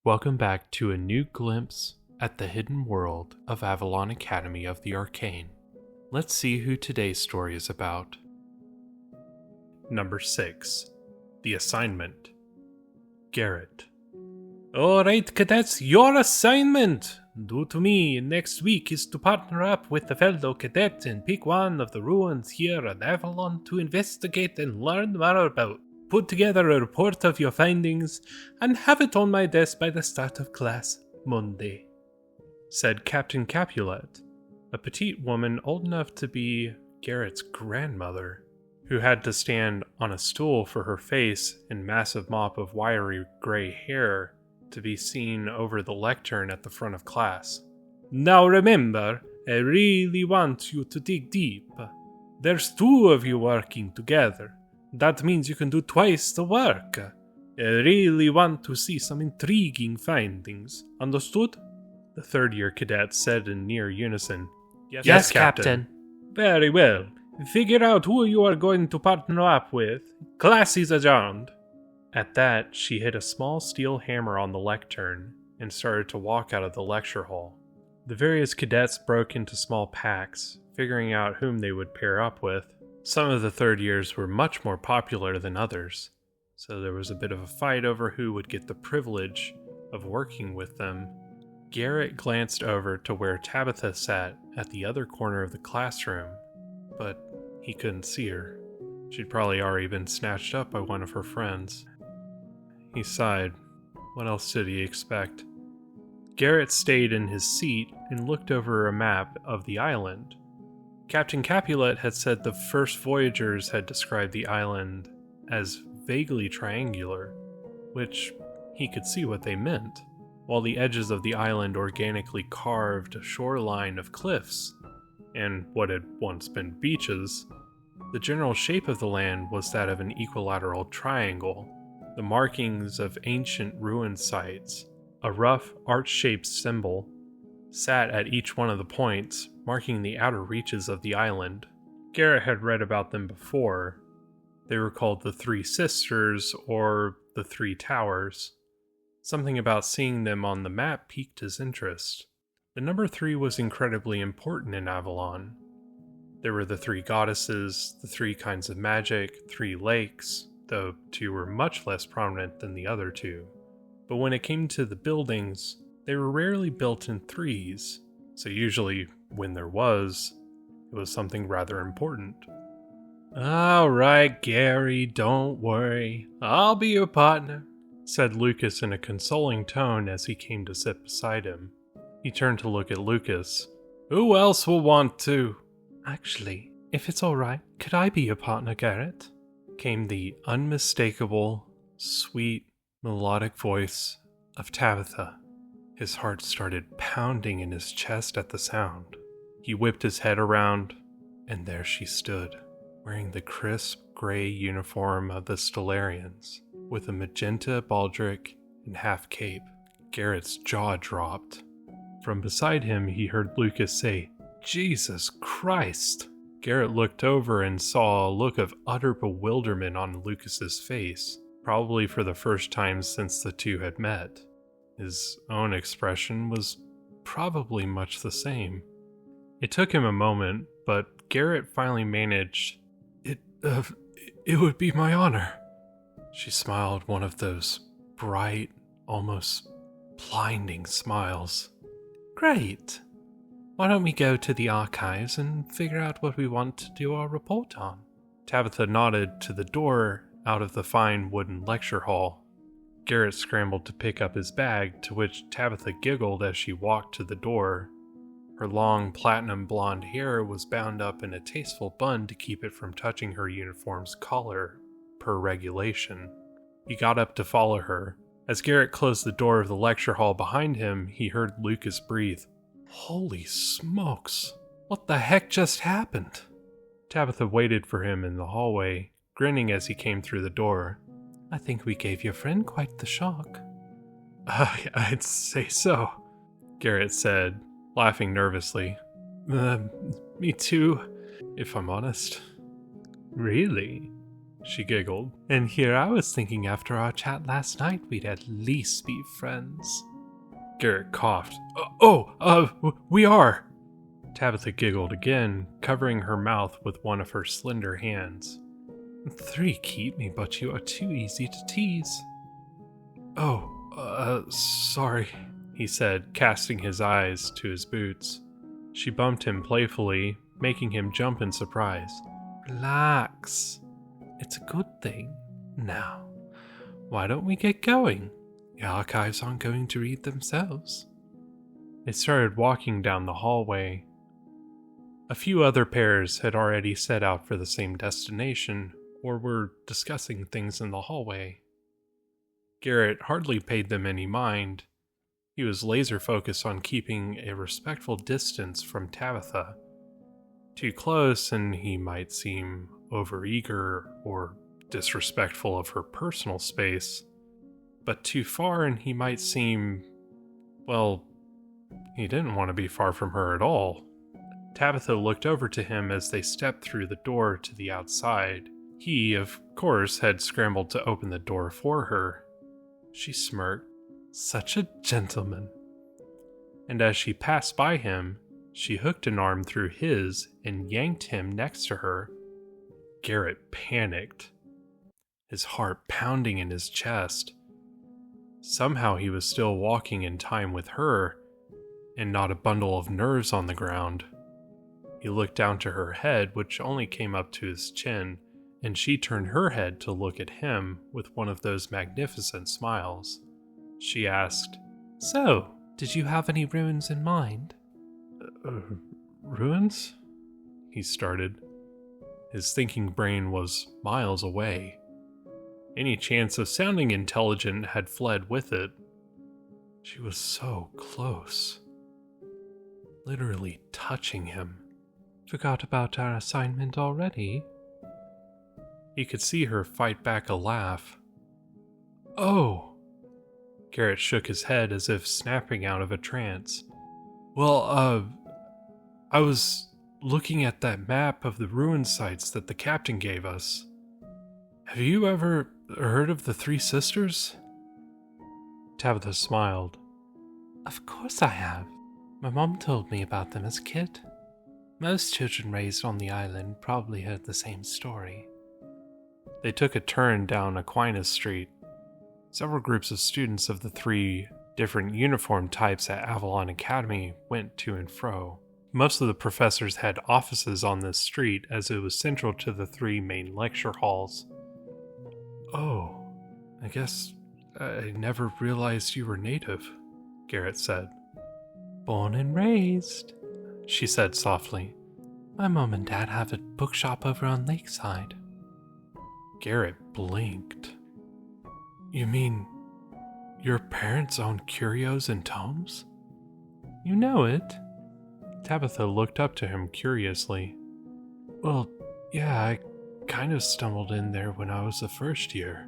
Welcome back to a new glimpse at the hidden world of Avalon Academy of the Arcane. Let's see who today's story is about. Number 6. The Assignment. Garrett. Alright, cadets, your assignment due to me next week is to partner up with a fellow cadet and pick one of the ruins here at Avalon to investigate and learn more about. Put together a report of your findings and have it on my desk by the start of class Monday, said Captain Capulet, a petite woman old enough to be Garrett's grandmother, who had to stand on a stool for her face and massive mop of wiry gray hair to be seen over the lectern at the front of class. Now remember, I really want you to dig deep. There's 2 of you working together. That means you can do twice the work. I really want to see some intriguing findings. Understood? The third-year cadets said in near unison. Yes, Captain. Very well. Figure out who you are going to partner up with. Class is adjourned. At that, she hit a small steel hammer on the lectern and started to walk out of the lecture hall. The various cadets broke into small packs, figuring out whom they would pair up with. Some of the third years were much more popular than others, so there was a bit of a fight over who would get the privilege of working with them. Garrett glanced over to where Tabitha sat at the other corner of the classroom, but he couldn't see her. She'd probably already been snatched up by one of her friends. He sighed. What else did he expect? Garrett stayed in his seat and looked over a map of the island. Captain Capulet had said the first voyagers had described the island as vaguely triangular, which he could see what they meant, while the edges of the island organically carved a shoreline of cliffs and what had once been beaches. The general shape of the land was that of an equilateral triangle, the markings of ancient ruin sites, a rough arch-shaped symbol, sat at each one of the points, marking the outer reaches of the island. Garrett had read about them before. They were called the Three Sisters or the Three Towers. Something about seeing them on the map piqued his interest. The number 3 was incredibly important in Avalon. There were the 3 goddesses, the 3 kinds of magic, 3 lakes, though 2 were much less prominent than the other 2. But when it came to the buildings, they were rarely built in 3s, so usually, when there was, it was something rather important. All right, Gary, don't worry. I'll be your partner, said Lucas in a consoling tone as he came to sit beside him. He turned to look at Lucas. Who else will want to? Actually, if it's all right, could I be your partner, Garrett? Came the unmistakable, sweet, melodic voice of Tabitha. His heart started pounding in his chest at the sound. He whipped his head around, and there she stood, wearing the crisp gray uniform of the Stellarians, with a magenta baldric and half cape. Garrett's jaw dropped. From beside him, he heard Lucas say, "Jesus Christ!" Garrett looked over and saw a look of utter bewilderment on Lucas's face, probably for the first time since the 2 had met. His own expression was probably much the same. It took him a moment, but Garrett finally managed, It would be my honor." She smiled one of those bright, almost blinding smiles. "Great. Why don't we go to the archives and figure out what we want to do our report on?" Tabitha nodded to the door out of the fine wooden lecture hall. Garrett scrambled to pick up his bag, to which Tabitha giggled as she walked to the door. Her long platinum blonde hair was bound up in a tasteful bun to keep it from touching her uniform's collar, per regulation. He got up to follow her. As Garrett closed the door of the lecture hall behind him, he heard Lucas breathe. "Holy smokes! What the heck just happened?" Tabitha waited for him in the hallway, grinning as he came through the door. "I think we gave your friend quite the shock." I'd say so," Garrett said, laughing nervously. Me too, if I'm honest." "Really? she giggled. And here I was thinking after our chat last night we'd at least be friends. Garrett coughed. We are. Tabitha giggled again, covering her mouth with one of her slender hands. 3 keep me, but you are too easy to tease. Sorry, he said, casting his eyes to his boots. She bumped him playfully, making him jump in surprise. Relax. It's a good thing. Now, why don't we get going? The archives aren't going to read themselves. They started walking down the hallway. A few other pairs had already set out for the same destination, or were discussing things in the hallway. Garrett hardly paid them any mind. He was laser focused on keeping a respectful distance from Tabitha. Too close and he might seem overeager or disrespectful of her personal space, but too far and he might seem, well, he didn't want to be far from her at all. Tabitha looked over to him as they stepped through the door to the outside. He, of course, had scrambled to open the door for her. She smirked. Such a gentleman. And as she passed by him, she hooked an arm through his and yanked him next to her. Garrett panicked, his heart pounding in his chest. Somehow he was still walking in time with her, and not a bundle of nerves on the ground. He looked down to her head, which only came up to his chin, and she turned her head to look at him with one of those magnificent smiles. She asked, So, did you have any ruins in mind? Ruins? He started. His thinking brain was miles away. Any chance of sounding intelligent had fled with it. She was so close. Literally touching him. Forgot about our assignment already? He could see her fight back a laugh. Oh! Garrett shook his head as if snapping out of a trance. Well, I was looking at that map of the ruin sites that the captain gave us. Have you ever heard of the 3 sisters? Tabitha smiled. Of course I have. My mom told me about them as a kid. Most children raised on the island probably heard the same story. They took a turn down Aquinas Street. Several groups of students of the 3 different uniform types at Avalon Academy went to and fro. Most of the professors had offices on this street as it was central to the 3 main lecture halls. Oh, I guess I never realized you were native, Garrett said. Born and raised, she said softly. My mom and dad have a bookshop over on Lakeside. Garrett blinked. You mean your parents own curios and tomes? You know it. Tabitha looked up to him curiously. Well, yeah, I kind of stumbled in there when I was the first year.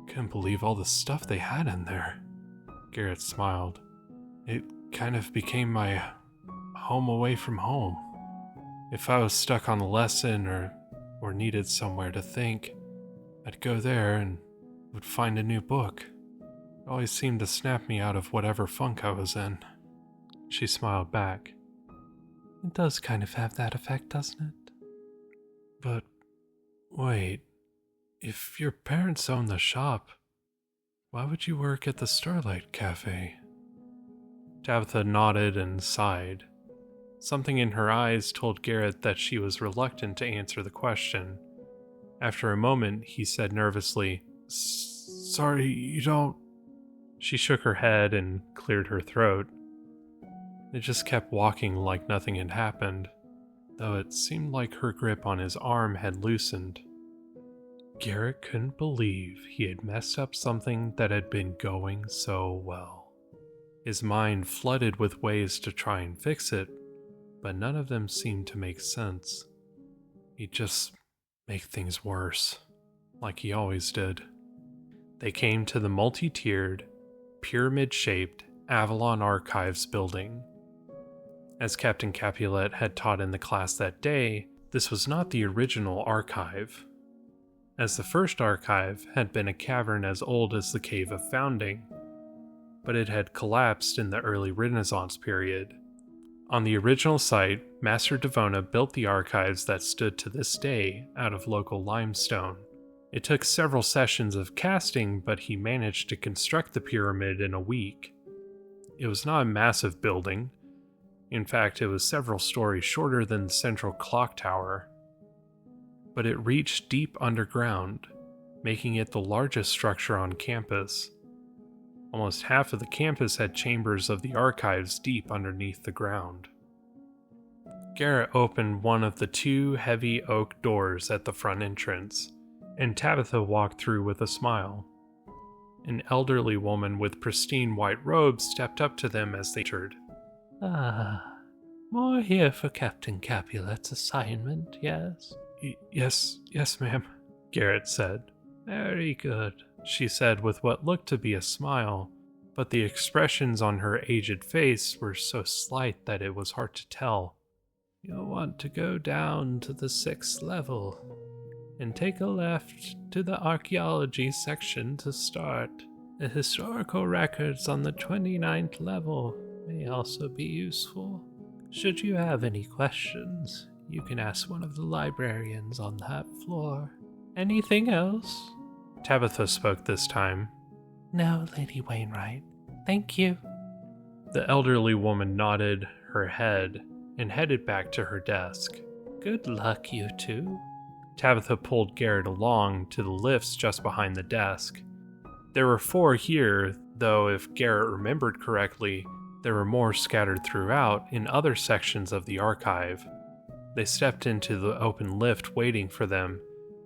Couldn't believe all the stuff they had in there. Garrett smiled. It kind of became my home away from home. If I was stuck on a lesson or needed somewhere to think, I'd go there and would find a new book. It always seemed to snap me out of whatever funk I was in. She smiled back. It does kind of have that effect, doesn't it? But, wait, if your parents own the shop, why would you work at the Starlight Cafe? Tabitha nodded and sighed. Something in her eyes told Garrett that she was reluctant to answer the question. After a moment, he said nervously, Sorry, you don't... She shook her head and cleared her throat. They just kept walking like nothing had happened, though it seemed like her grip on his arm had loosened. Garrett couldn't believe he had messed up something that had been going so well. His mind flooded with ways to try and fix it, but none of them seemed to make sense. He'd just make things worse, like he always did. They came to the multi-tiered, pyramid-shaped Avalon Archives building. As Captain Capulet had taught in the class that day, this was not the original archive. as the first archive had been a cavern as old as the Cave of Founding, but it had collapsed in the early Renaissance period. On the original site, Master Devona built the archives that stood to this day out of local limestone. It took several sessions of casting, but he managed to construct the pyramid in a week. It was not a massive building. In fact, it was several stories shorter than the central clock tower. But it reached deep underground, making it the largest structure on campus. Almost half of the campus had chambers of the archives deep underneath the ground. Garrett opened one of the 2 heavy oak doors at the front entrance, and Tabitha walked through with a smile. An elderly woman with pristine white robes stepped up to them as they entered. More here for Captain Capulet's assignment, yes? Yes, ma'am, Garrett said. Very good, she said with what looked to be a smile, but the expressions on her aged face were so slight that it was hard to tell. You'll want to go down to the 6th level and take a left to the archaeology section to start. The historical records on the 29th level may also be useful. Should you have any questions, you can ask one of the librarians on that floor. Anything else? Tabitha spoke this time. No, Lady Wainwright. Thank you. The elderly woman nodded her head and headed back to her desk. Good luck, you two. Tabitha pulled Garrett along to the lifts just behind the desk. There were 4 here, though if Garrett remembered correctly, there were more scattered throughout in other sections of the archive. They stepped into the open lift waiting for them,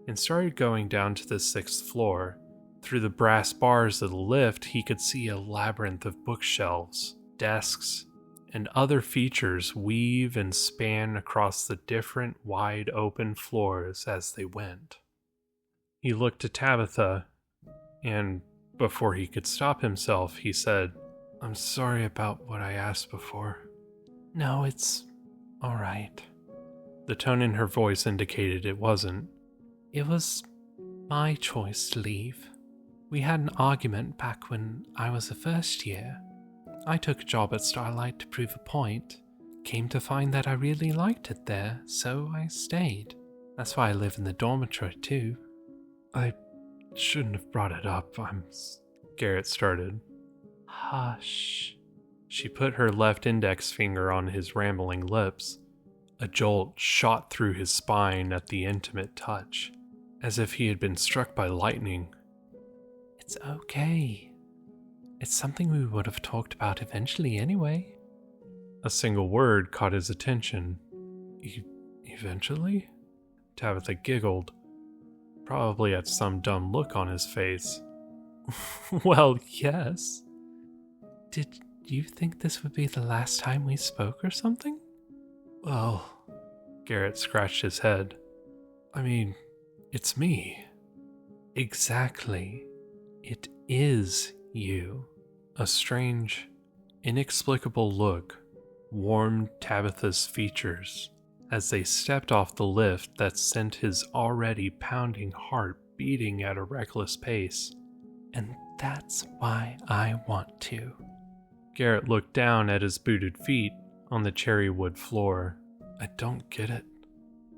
and started going down to the 6th floor. Through the brass bars of the lift, he could see a labyrinth of bookshelves, desks, and other features weave and span across the different wide open floors as they went. He looked to Tabitha, and before he could stop himself, he said, "I'm sorry about what I asked before." No, it's all right. The tone in her voice indicated it wasn't. It was my choice to leave. We had an argument back when I was a first year. I took a job at Starlight to prove a point. Came to find that I really liked it there, so I stayed. That's why I live in the dormitory too. I shouldn't have brought it up. Garrett started. Hush. She put her left index finger on his rambling lips. A jolt shot through his spine at the intimate touch, as if he had been struck by lightning. It's okay. It's something we would have talked about eventually anyway. A single word caught his attention. Eventually? Tabitha giggled, probably at some dumb look on his face. Well, yes. Did you think this would be the last time we spoke or something? Well, Garrett scratched his head. I mean, it's me. Exactly. It is you. A strange, inexplicable look warmed Tabitha's features as they stepped off the lift that sent his already pounding heart beating at a reckless pace. And that's why I want to. Garrett looked down at his booted feet on the cherry wood floor. I don't get it.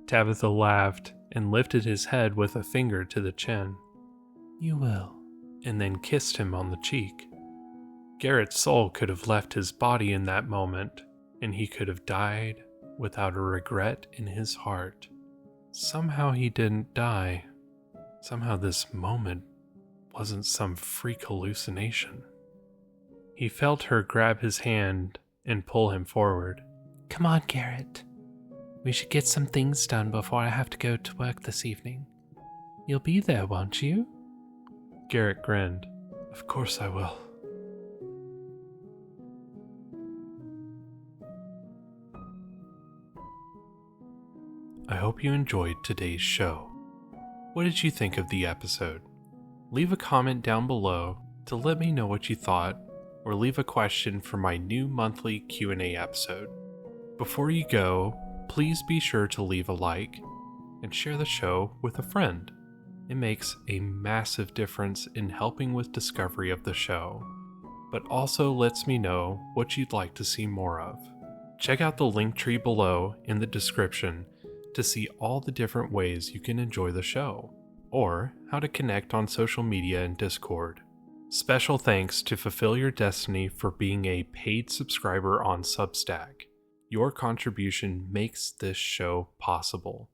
Tabitha laughed and lifted his head with a finger to the chin. You will. And then kissed him on the cheek. Garrett's soul could have left his body in that moment, and he could have died without a regret in his heart. Somehow he didn't die. Somehow this moment wasn't some freak hallucination. He felt her grab his hand and pull him forward. Come on, Garrett. We should get some things done before I have to go to work this evening. You'll be there, won't you? Garrett grinned. Of course I will. I hope you enjoyed today's show. What did you think of the episode? Leave a comment down below to let me know what you thought, or leave a question for my new monthly Q&A episode. Before you go, please be sure to leave a like and share the show with a friend. It makes a massive difference in helping with discovery of the show, but also lets me know what you'd like to see more of. Check out the link tree below in the description to see all the different ways you can enjoy the show, or how to connect on social media and Discord. Special thanks to Fulfill Your Destiny for being a paid subscriber on Substack. Your contribution makes this show possible,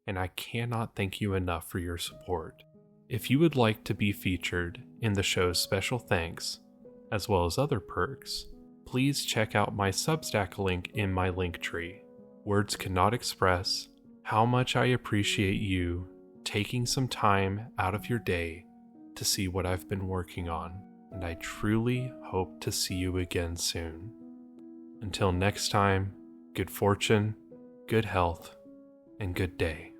and I cannot thank you enough for your support. If you would like to be featured in the show's special thanks, as well as other perks, please check out my Substack link in my link tree. Words cannot express how much I appreciate you taking some time out of your day to see what I've been working on, and I truly hope to see you again soon. Until next time, good fortune, good health, and good day.